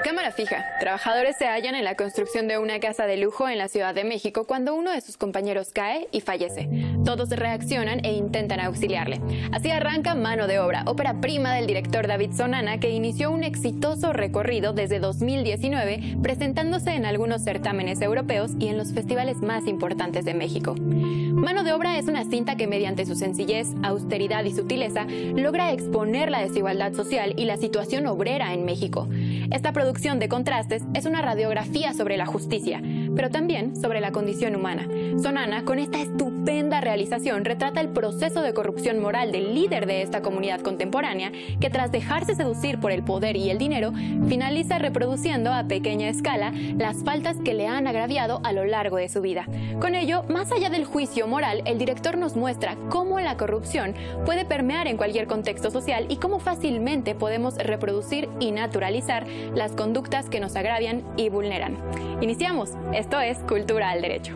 Cámara fija. Trabajadores se hallan en la construcción de una casa de lujo en la Ciudad de México cuando uno de sus compañeros cae y fallece. Todos reaccionan e intentan auxiliarle. Así arranca Mano de Obra, ópera prima del director David Sonana, que inició un exitoso recorrido desde 2019, presentándose en algunos certámenes europeos y en los festivales más importantes de México. Mano de Obra es una cinta que mediante su sencillez, austeridad y sutileza logra exponer la desigualdad social y la situación obrera en México. Esta producción de contrastes es una radiografía sobre la justicia, pero también sobre la condición humana. Sonana, con esta estupenda realización, retrata el proceso de corrupción moral del líder de esta comunidad contemporánea, que tras dejarse seducir por el poder y el dinero, finaliza reproduciendo a pequeña escala las faltas que le han agraviado a lo largo de su vida. Con ello, más allá del juicio moral, el director nos muestra cómo la corrupción puede permear en cualquier contexto social y cómo fácilmente podemos reproducir y naturalizar las conductas que nos agravian y vulneran. Iniciamos. Esto es Cultura al Derecho.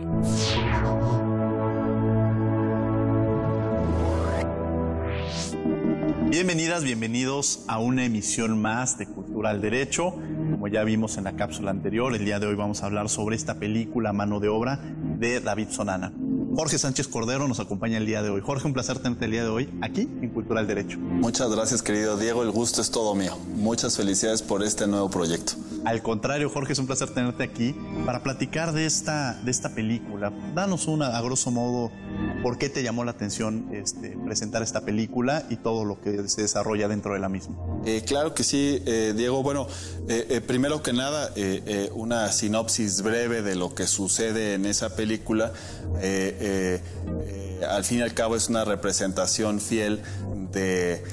Bienvenidas, bienvenidos a una emisión más de Cultura al Derecho. Como ya vimos en la cápsula anterior, el día de hoy vamos a hablar sobre esta película Mano de Obra de David Sonana. Jorge Sánchez Cordero nos acompaña el día de hoy. Jorge, un placer tenerte el día de hoy aquí en Cultura al Derecho. Muchas gracias, querido Diego. El gusto es todo mío. Muchas felicidades por este nuevo proyecto. Al contrario, Jorge, es un placer tenerte aquí para platicar de esta película. Danos a grosso modo, ¿por qué te llamó la atención presentar esta película y todo lo que se desarrolla dentro de la misma? Claro que sí, Diego. Bueno, primero que nada, una sinopsis breve de lo que sucede en esa película. Al fin y al cabo es una representación fiel de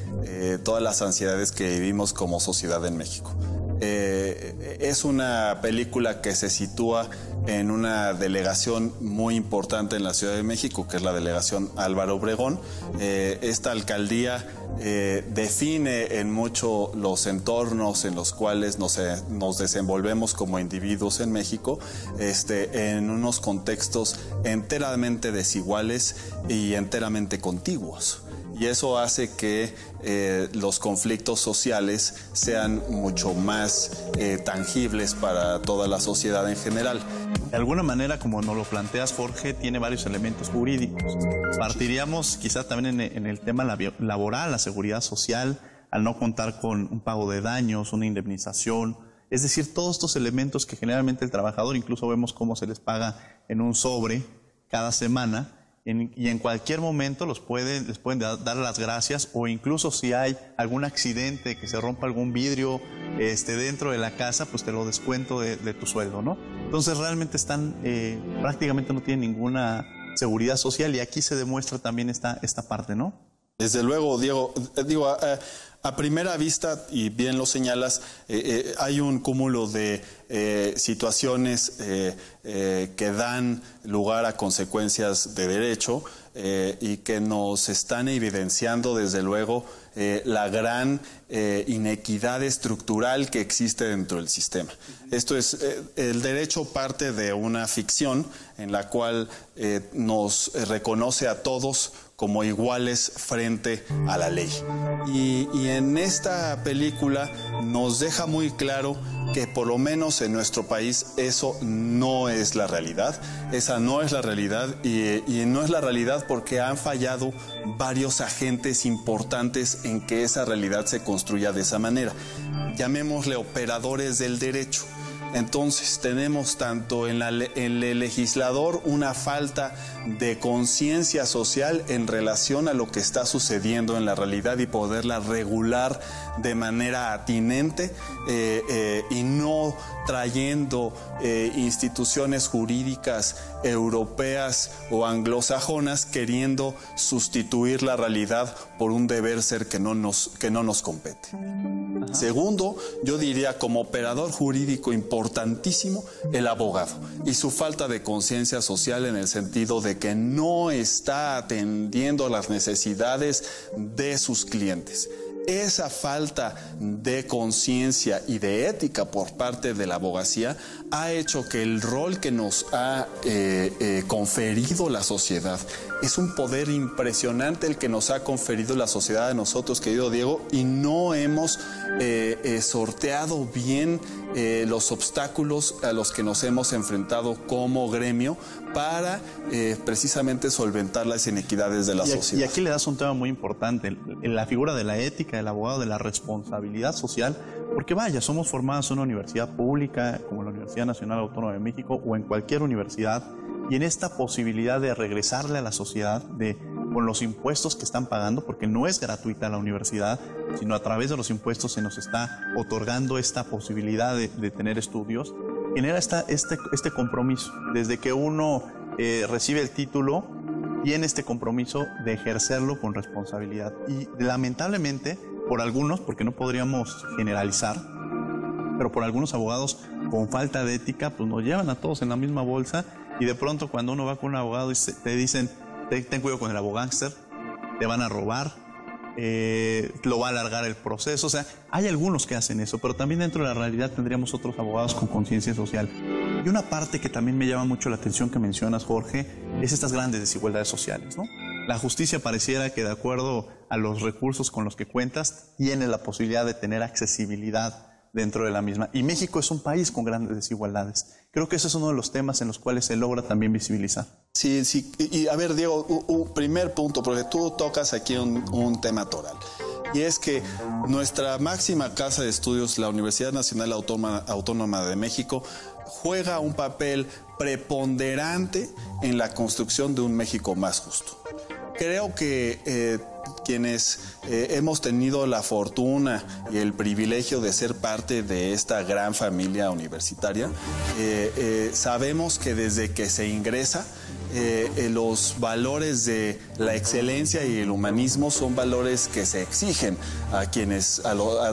todas las ansiedades que vivimos como sociedad en México. Es una película que se sitúa en una delegación muy importante en la Ciudad de México, que es la delegación Álvaro Obregón. Esta alcaldía define en mucho los entornos en los cuales nos desenvolvemos como individuos en México, en unos contextos enteramente desiguales y enteramente contiguos. Y eso hace que los conflictos sociales sean mucho más tangibles para toda la sociedad en general. De alguna manera, como nos lo planteas, Jorge, tiene varios elementos jurídicos. Partiríamos quizás también en el tema laboral, la seguridad social, al no contar con un pago de daños, una indemnización. Es decir, todos estos elementos que generalmente el trabajador, incluso vemos cómo se les paga en un sobre cada semana, y en cualquier momento les pueden dar las gracias, o incluso si hay algún accidente, que se rompa algún vidrio dentro de la casa, pues te lo descuento de tu sueldo, ¿no? Entonces realmente prácticamente no tienen ninguna seguridad social, y aquí se demuestra también esta parte, ¿no? Desde luego, Diego, digo, a primera vista, y bien lo señalas, hay un cúmulo de situaciones que dan lugar a consecuencias de derecho y que nos están evidenciando, desde luego, la gran inequidad estructural que existe dentro del sistema. Esto es, el derecho parte de una ficción en la cual nos reconoce a todos como iguales frente a la ley. Y en esta película nos deja muy claro que por lo menos en nuestro país eso no es la realidad. Esa no es la realidad, y no es la realidad porque han fallado varios agentes importantes en que esa realidad se construya de esa manera. Llamémosle operadores del derecho. Entonces tenemos tanto en el legislador una falta de conciencia social en relación a lo que está sucediendo en la realidad y poderla regular de manera atinente y no trayendo instituciones jurídicas europeas o anglosajonas queriendo sustituir la realidad por un deber ser que no nos compete. Ajá. Segundo, yo diría como operador jurídico importantísimo el abogado y su falta de conciencia social en el sentido de que no está atendiendo las necesidades de sus clientes. Esa falta de conciencia y de ética por parte de la abogacía ha hecho que el rol que nos ha conferido la sociedad, es un poder impresionante el que nos ha conferido la sociedad a nosotros, querido Diego, y no hemos sorteado bien los obstáculos a los que nos hemos enfrentado como gremio para precisamente solventar las inequidades de la sociedad. Y aquí le das un tema muy importante, la figura de la ética del abogado, de la responsabilidad social, porque vaya, somos formados en una universidad pública como la Universidad Nacional Autónoma de México o en cualquier universidad, y en esta posibilidad de regresarle a la sociedad con los impuestos que están pagando, porque no es gratuita la universidad, sino a través de los impuestos se nos está otorgando esta posibilidad de tener estudios, genera este compromiso. Desde que uno recibe el título, tiene este compromiso de ejercerlo con responsabilidad. Y lamentablemente, por algunos, porque no podríamos generalizar, pero por algunos abogados con falta de ética, pues nos llevan a todos en la misma bolsa, y de pronto cuando uno va con un abogado te dicen, ten cuidado con el abogánster, te van a robar, lo va a alargar el proceso. O sea, hay algunos que hacen eso, pero también dentro de la realidad tendríamos otros abogados con conciencia social. Y una parte que también me llama mucho la atención que mencionas, Jorge, es estas grandes desigualdades sociales, ¿no? La justicia pareciera que de acuerdo a los recursos con los que cuentas, tiene la posibilidad de tener accesibilidad dentro de la misma. Y México es un país con grandes desigualdades. Creo que ese es uno de los temas en los cuales se logra también visibilizar. Sí, sí. Y a ver, Diego, un primer punto, porque tú tocas aquí un tema toral. Y es que nuestra máxima casa de estudios, la Universidad Nacional Autónoma de México, juega un papel preponderante en la construcción de un México más justo. Creo que quienes hemos tenido la fortuna y el privilegio de ser parte de esta gran familia universitaria, sabemos que desde que se ingresa, los valores de la excelencia y el humanismo son valores que se exigen a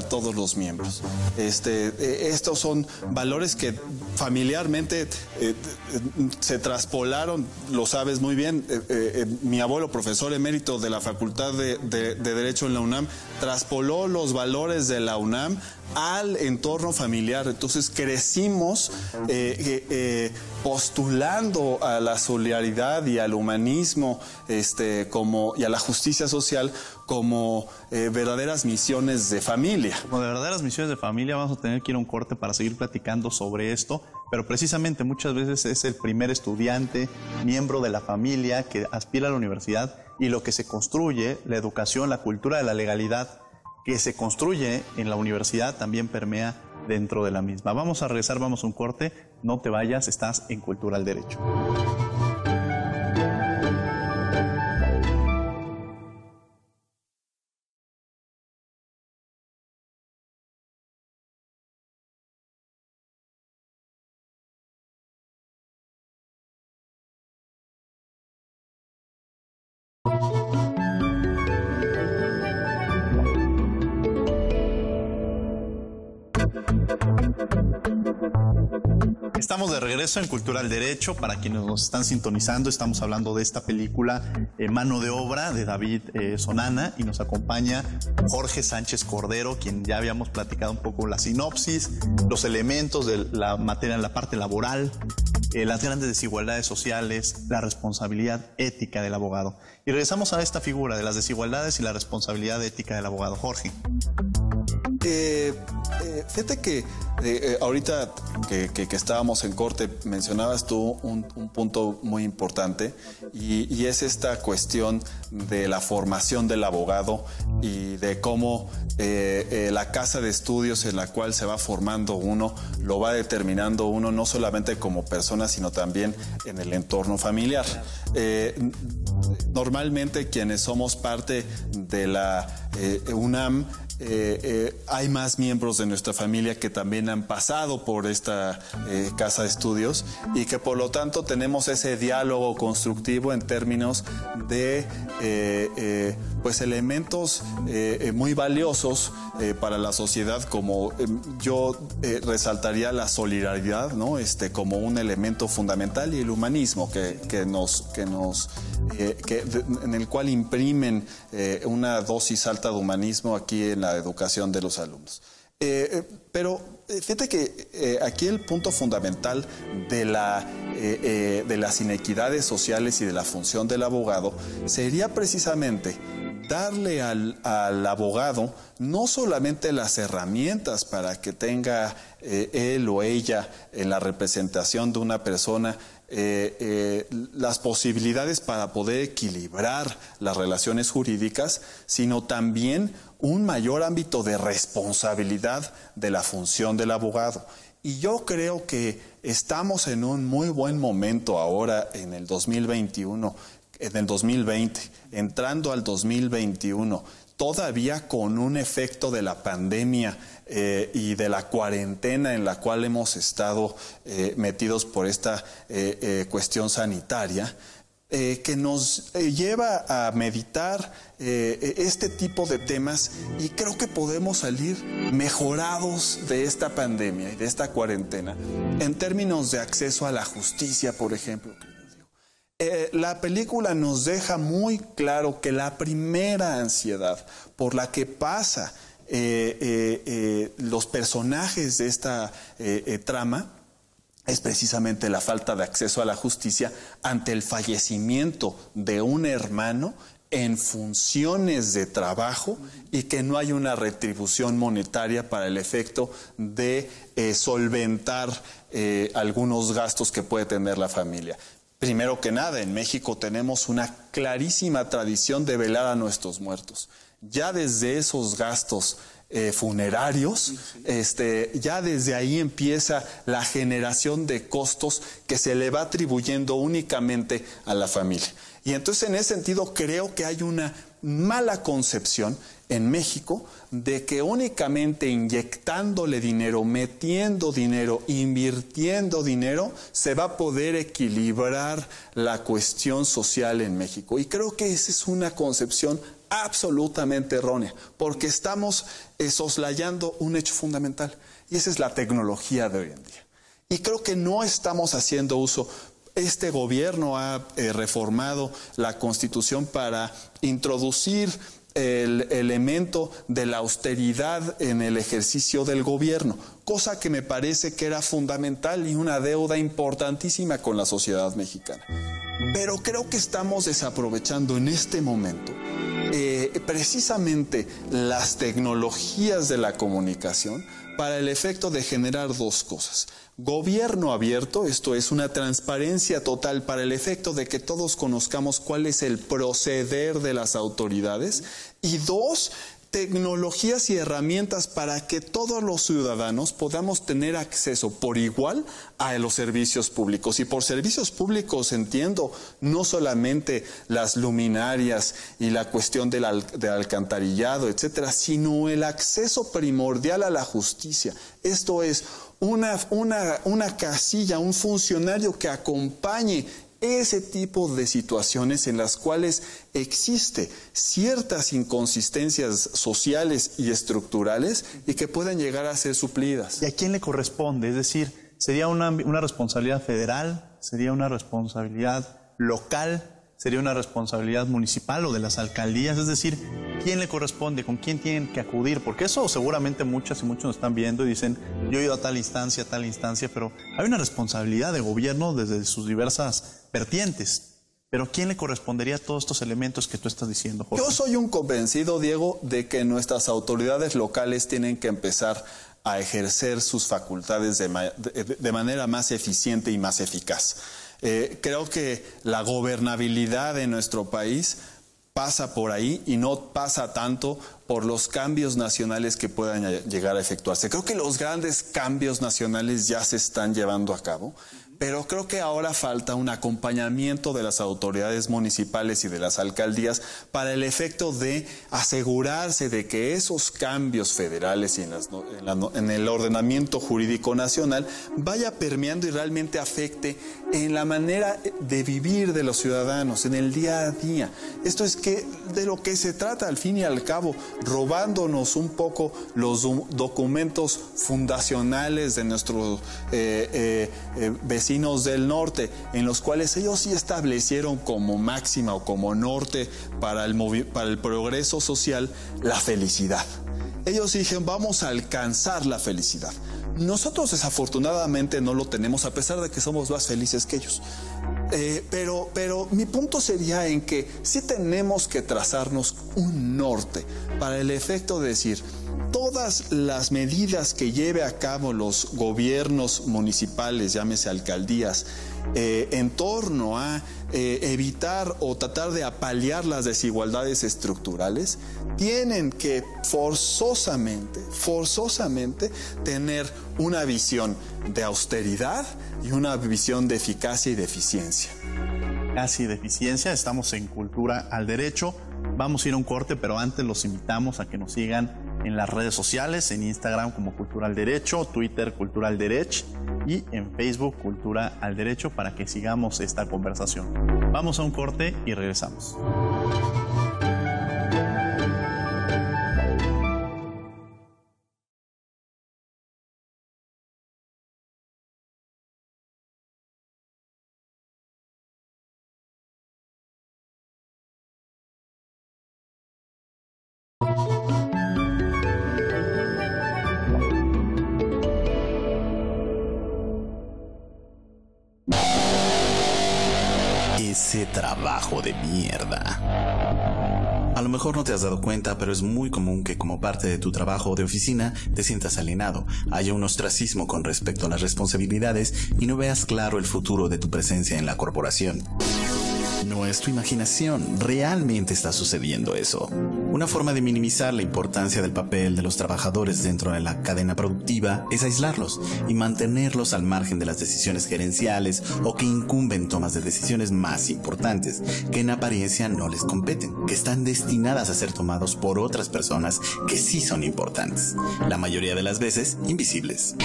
todos los miembros. Estos son valores que familiarmente se traspolaron, lo sabes muy bien. Mi abuelo, profesor emérito de la Facultad de Derecho en la UNAM, traspoló los valores de la UNAM al entorno familiar. Entonces crecimos postulando a la solidaridad y al humanismo y a la justicia social como verdaderas misiones de familia. Como de verdaderas misiones de familia. Vamos a tener que ir a un corte para seguir platicando sobre esto, pero precisamente muchas veces es el primer estudiante, miembro de la familia que aspira a la universidad, y lo que se construye, la educación, la cultura de la legalidad que se construye en la universidad también permea dentro de la misma. Vamos a regresar, vamos a un corte, no te vayas, estás en Cultura al Derecho. Estamos de regreso en Cultura al Derecho. Para quienes nos están sintonizando, estamos hablando de esta película Mano de Obra de David Sonana, y nos acompaña Jorge Sánchez Cordero, quien ya habíamos platicado un poco la sinopsis, los elementos de la materia en la parte laboral, las grandes desigualdades sociales, la responsabilidad ética del abogado. Y regresamos a esta figura de las desigualdades y la responsabilidad ética del abogado. Jorge. Fíjate que ahorita que estábamos en corte mencionabas tú un punto muy importante y es esta cuestión de la formación del abogado y de cómo la casa de estudios en la cual se va formando uno lo va determinando uno no solamente como persona sino también en el entorno familiar. Normalmente quienes somos parte de la UNAM hay más miembros de nuestra familia que también han pasado por esta casa de estudios y que por lo tanto tenemos ese diálogo constructivo en términos de pues elementos muy valiosos para la sociedad, como yo resaltaría la solidaridad, ¿no? Como un elemento fundamental, y el humanismo en el cual imprimen una dosis alta de humanismo aquí en la educación de los alumnos. Pero fíjate que aquí el punto fundamental de las inequidades sociales y de la función del abogado sería precisamente darle al abogado no solamente las herramientas para que tenga él o ella en la representación de una persona las posibilidades para poder equilibrar las relaciones jurídicas, sino también un mayor ámbito de responsabilidad de la función del abogado. Y yo creo que estamos en un muy buen momento ahora en el 2021, en el 2020, entrando al 2021, todavía con un efecto de la pandemia y de la cuarentena en la cual hemos estado metidos por esta cuestión sanitaria, que nos lleva a meditar este tipo de temas, y creo que podemos salir mejorados de esta pandemia y de esta cuarentena en términos de acceso a la justicia, por ejemplo. La película nos deja muy claro que la primera ansiedad por la que pasa los personajes de esta trama es precisamente la falta de acceso a la justicia ante el fallecimiento de un hermano en funciones de trabajo y que no hay una retribución monetaria para el efecto de solventar algunos gastos que puede tener la familia. Primero que nada, en México tenemos una clarísima tradición de velar a nuestros muertos. Ya desde esos gastos funerarios, ya desde ahí empieza la generación de costos que se le va atribuyendo únicamente a la familia. Y entonces en ese sentido creo que hay una mala concepción en México de que únicamente inyectándole dinero, metiendo dinero, invirtiendo dinero, se va a poder equilibrar la cuestión social en México. Y creo que esa es una concepción absolutamente errónea, porque estamos soslayando un hecho fundamental, y esa es la tecnología de hoy en día. Y creo que no estamos haciendo uso. Este gobierno ha reformado la Constitución para introducir el elemento de la austeridad en el ejercicio del gobierno, cosa que me parece que era fundamental y una deuda importantísima con la sociedad mexicana. Pero creo que estamos desaprovechando en este momento precisamente las tecnologías de la comunicación para el efecto de generar dos cosas. Gobierno abierto, esto es una transparencia total para el efecto de que todos conozcamos cuál es el proceder de las autoridades. Y dos, tecnologías y herramientas para que todos los ciudadanos podamos tener acceso por igual a los servicios públicos. Y por servicios públicos entiendo no solamente las luminarias y la cuestión del alcantarillado, etcétera, sino el acceso primordial a la justicia. Esto es una casilla, un funcionario que acompañe ese tipo de situaciones en las cuales existe ciertas inconsistencias sociales y estructurales y que puedan llegar a ser suplidas. ¿Y a quién le corresponde? Es decir, ¿sería una responsabilidad federal? ¿Sería una responsabilidad local? ¿Sería una responsabilidad municipal o de las alcaldías? Es decir, ¿quién le corresponde? ¿Con quién tienen que acudir? Porque eso seguramente muchas y muchos nos están viendo y dicen, yo he ido a tal instancia, pero hay una responsabilidad de gobierno desde sus diversas vertientes. Pero ¿quién le correspondería a todos estos elementos que tú estás diciendo, Jorge? Yo soy un convencido, Diego, de que nuestras autoridades locales tienen que empezar a ejercer sus facultades de manera más eficiente y más eficaz. Creo que la gobernabilidad de nuestro país pasa por ahí y no pasa tanto por los cambios nacionales que puedan llegar a efectuarse. Creo que los grandes cambios nacionales ya se están llevando a cabo, pero creo que ahora falta un acompañamiento de las autoridades municipales y de las alcaldías para el efecto de asegurarse de que esos cambios federales y en el ordenamiento jurídico nacional vaya permeando y realmente afecte en la manera de vivir de los ciudadanos, en el día a día. Esto es de lo que se trata al fin y al cabo, robándonos un poco los documentos fundacionales de nuestros vecinos del norte, en los cuales ellos sí establecieron como máxima o como norte para el progreso social la felicidad. Ellos dijeron, vamos a alcanzar la felicidad. Nosotros desafortunadamente no lo tenemos, a pesar de que somos más felices que ellos. Pero mi punto sería en que sí tenemos que trazarnos un norte para el efecto de decir, todas las medidas que lleve a cabo los gobiernos municipales, llámese alcaldías, en torno a evitar o tratar de apalear las desigualdades estructurales, tienen que forzosamente tener una visión de austeridad y una visión de eficacia y de eficiencia. Eficacia y de eficiencia, estamos en Cultura al Derecho. Vamos a ir a un corte, pero antes los invitamos a que nos sigan en las redes sociales, en Instagram como Cultura al Derecho, Twitter Cultura al Derecho y en Facebook Cultura al Derecho para que sigamos esta conversación. Vamos a un corte y regresamos. Ese trabajo de mierda. A lo mejor no te has dado cuenta, pero es muy común que como parte de tu trabajo de oficina te sientas alienado, haya un ostracismo con respecto a las responsabilidades y no veas claro el futuro de tu presencia en la corporación. No es tu imaginación, realmente está sucediendo eso. Una forma de minimizar la importancia del papel de los trabajadores dentro de la cadena productiva es aislarlos y mantenerlos al margen de las decisiones gerenciales o que incumben tomas de decisiones más importantes, que en apariencia no les competen, que están destinadas a ser tomados por otras personas que sí son importantes, la mayoría de las veces invisibles.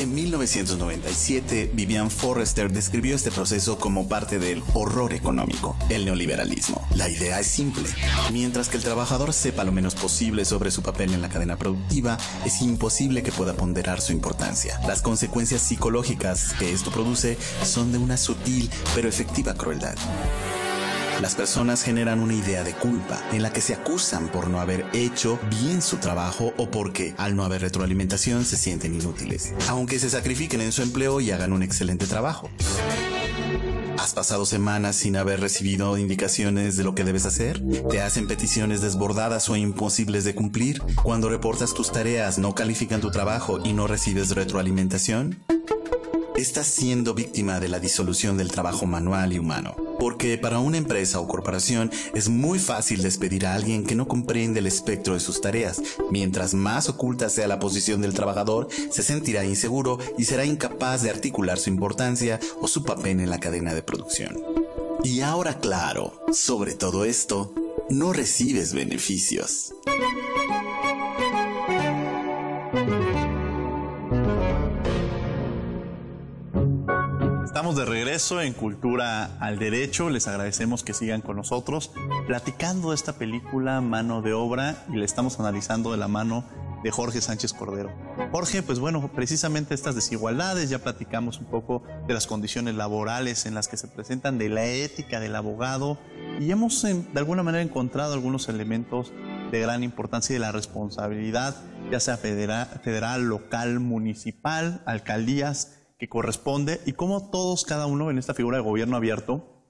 En 1997, Vivian Forrester describió este proceso como parte del horror económico, el neoliberalismo. La idea es simple. Mientras que el trabajador sepa lo menos posible sobre su papel en la cadena productiva, es imposible que pueda ponderar su importancia. Las consecuencias psicológicas que esto produce son de una sutil pero efectiva crueldad. Las personas generan una idea de culpa en la que se acusan por no haber hecho bien su trabajo o porque, al no haber retroalimentación, se sienten inútiles, aunque se sacrifiquen en su empleo y hagan un excelente trabajo. ¿Has pasado semanas sin haber recibido indicaciones de lo que debes hacer? ¿Te hacen peticiones desbordadas o imposibles de cumplir? Cuando reportas tus tareas, ¿no califican tu trabajo y no recibes retroalimentación? Estás siendo víctima de la disolución del trabajo manual y humano. Porque para una empresa o corporación es muy fácil despedir a alguien que no comprende el espectro de sus tareas. Mientras más oculta sea la posición del trabajador, se sentirá inseguro y será incapaz de articular su importancia o su papel en la cadena de producción. Y ahora, claro, sobre todo esto, no recibes beneficios. Estamos de regreso en Cultura al Derecho. Les agradecemos que sigan con nosotros platicando de esta película Mano de Obra y la estamos analizando de la mano de Jorge Sánchez Cordero. Jorge, pues bueno, precisamente estas desigualdades, ya platicamos un poco de las condiciones laborales en las que se presentan, de la ética del abogado y hemos de alguna manera encontrado algunos elementos de gran importancia y de la responsabilidad, ya sea federal, local, municipal, alcaldías, que corresponde y cómo todos, cada uno en esta figura de gobierno abierto,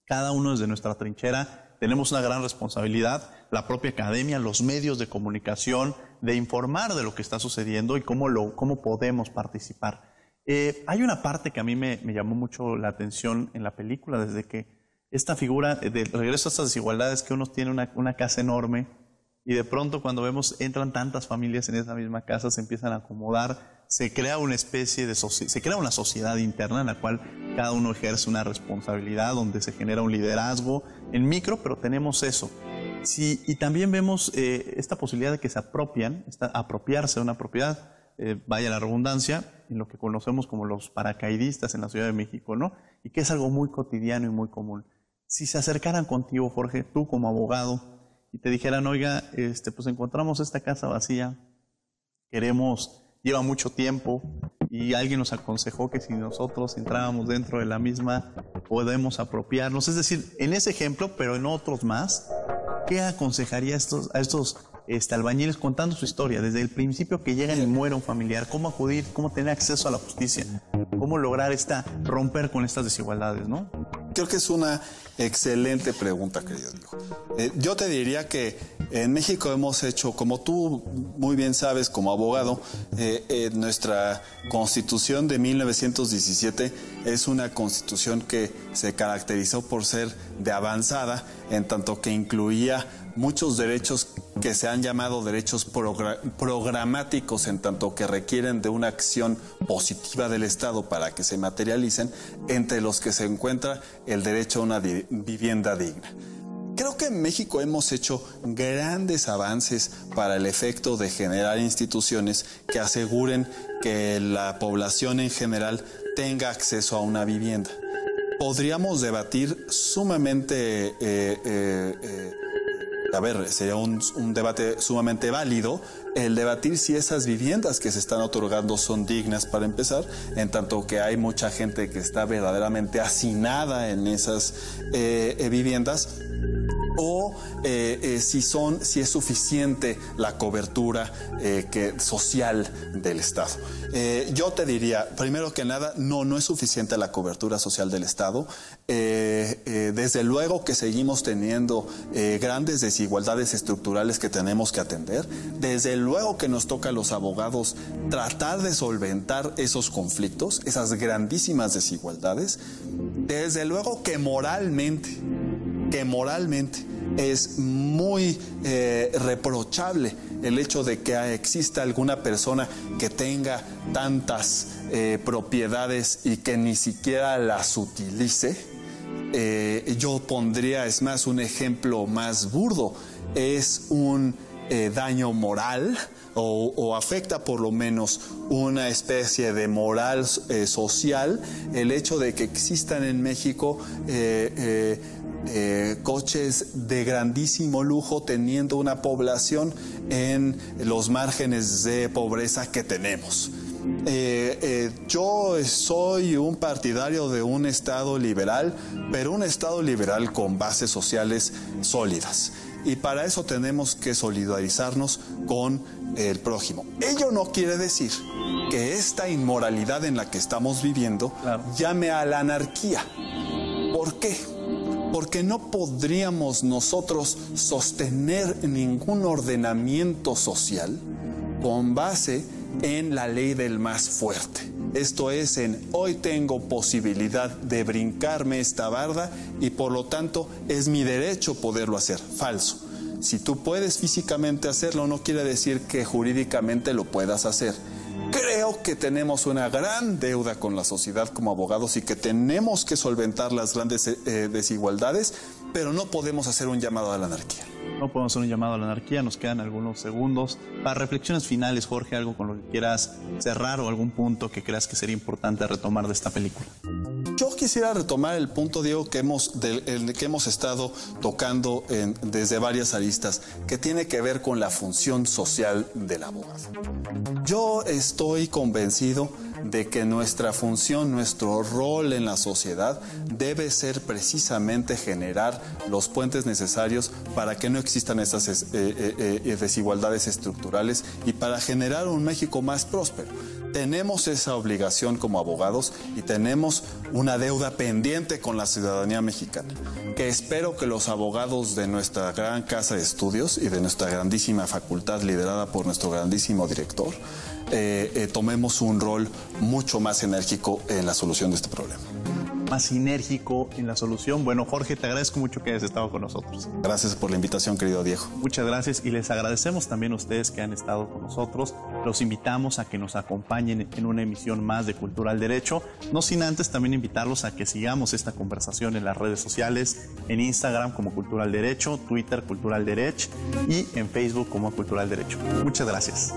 Cada uno desde nuestra trinchera tenemos una gran responsabilidad, la propia academia, los medios de comunicación, de informar de lo que está sucediendo y cómo podemos participar. Hay una parte que a mí me llamó mucho la atención en la película, desde que esta figura de regreso a estas desigualdades, que uno tiene una casa enorme y de pronto cuando vemos entran tantas familias en esa misma casa, se empiezan a acomodar, se crea una especie de se crea una sociedad interna en la cual cada uno ejerce una responsabilidad, donde se genera un liderazgo en micro, pero tenemos eso. Sí, y también vemos esta posibilidad de que se apropiarse de una propiedad, vaya la redundancia, en lo que conocemos como los paracaidistas en la Ciudad de México, ¿no? Y que es algo muy cotidiano y muy común. Si se acercaran contigo, Jorge, tú como abogado, y te dijeran, oiga, pues encontramos esta casa vacía, lleva mucho tiempo, y alguien nos aconsejó que si nosotros entrábamos dentro de la misma, podemos apropiarnos. Es decir, en ese ejemplo, pero en otros más, ¿qué aconsejaría a estos albañiles contando su historia? Desde el principio que llegan y muere un familiar, ¿cómo acudir, cómo tener acceso a la justicia? ¿Cómo lograr romper con estas desigualdades, no? Creo que es una excelente pregunta, querido Diego. Yo te diría que en México hemos hecho, como tú muy bien sabes como abogado, nuestra Constitución de 1917 es una Constitución que se caracterizó por ser de avanzada, en tanto que incluía muchos derechos que se han llamado derechos programáticos, en tanto que requieren de una acción positiva del Estado para que se materialicen, entre los que se encuentra el derecho a una vivienda digna. Creo que en México hemos hecho grandes avances para el efecto de generar instituciones que aseguren que la población en general tenga acceso a una vivienda. Podríamos debatir sumamente... sería un debate sumamente válido el debatir si esas viviendas que se están otorgando son dignas, para empezar, en tanto que hay mucha gente que está verdaderamente hacinada en esas viviendas, o si es suficiente la cobertura social del Estado. Yo te diría, primero que nada, no es suficiente la cobertura social del Estado. Desde luego que seguimos teniendo grandes desigualdades estructurales que tenemos que atender. Desde luego que nos toca a los abogados tratar de solventar esos conflictos, esas grandísimas desigualdades. Desde luego que moralmente es muy reprochable el hecho de que exista alguna persona que tenga tantas propiedades y que ni siquiera las utilice. Yo pondría, es más, un ejemplo más burdo. Es un daño moral o afecta por lo menos una especie de moral social el hecho de que existan en México coches de grandísimo lujo, teniendo una población en los márgenes de pobreza que tenemos. Yo soy un partidario de un Estado liberal, pero un Estado liberal con bases sociales sólidas. Y para eso tenemos que solidarizarnos con el prójimo. Ello no quiere decir que esta inmoralidad en la que estamos viviendo llame a la anarquía. ¿Por qué? Porque no podríamos nosotros sostener ningún ordenamiento social con base en la ley del más fuerte. Esto es, hoy tengo posibilidad de brincarme esta barda y por lo tanto es mi derecho poderlo hacer. Falso. Si tú puedes físicamente hacerlo, no quiere decir que jurídicamente lo puedas hacer. Creo que tenemos una gran deuda con la sociedad como abogados y que tenemos que solventar las grandes desigualdades, pero no podemos hacer un llamado a la anarquía. No podemos hacer un llamado a la anarquía, nos quedan algunos segundos. Para reflexiones finales, Jorge, algo con lo que quieras cerrar o algún punto que creas que sería importante retomar de esta película. Yo quisiera retomar el punto, Diego, que hemos estado tocando desde varias aristas, que tiene que ver con la función social del abogado. Yo estoy convencido de que nuestra función, nuestro rol en la sociedad debe ser precisamente generar los puentes necesarios para que no existan esas desigualdades estructurales y para generar un México más próspero. Tenemos esa obligación como abogados y tenemos una deuda pendiente con la ciudadanía mexicana, que espero que los abogados de nuestra gran casa de estudios y de nuestra grandísima facultad liderada por nuestro grandísimo director, tomemos un rol mucho más enérgico en la solución de este problema. Más sinérgico en la solución. Bueno, Jorge, te agradezco mucho que hayas estado con nosotros. Gracias por la invitación, querido Diego. Muchas gracias y les agradecemos también a ustedes que han estado con nosotros. Los invitamos a que nos acompañen en una emisión más de Cultura al Derecho, no sin antes también invitarlos a que sigamos esta conversación en las redes sociales, en Instagram como Cultura al Derecho, Twitter Cultura al Derecho y en Facebook como Cultura al Derecho. Muchas gracias.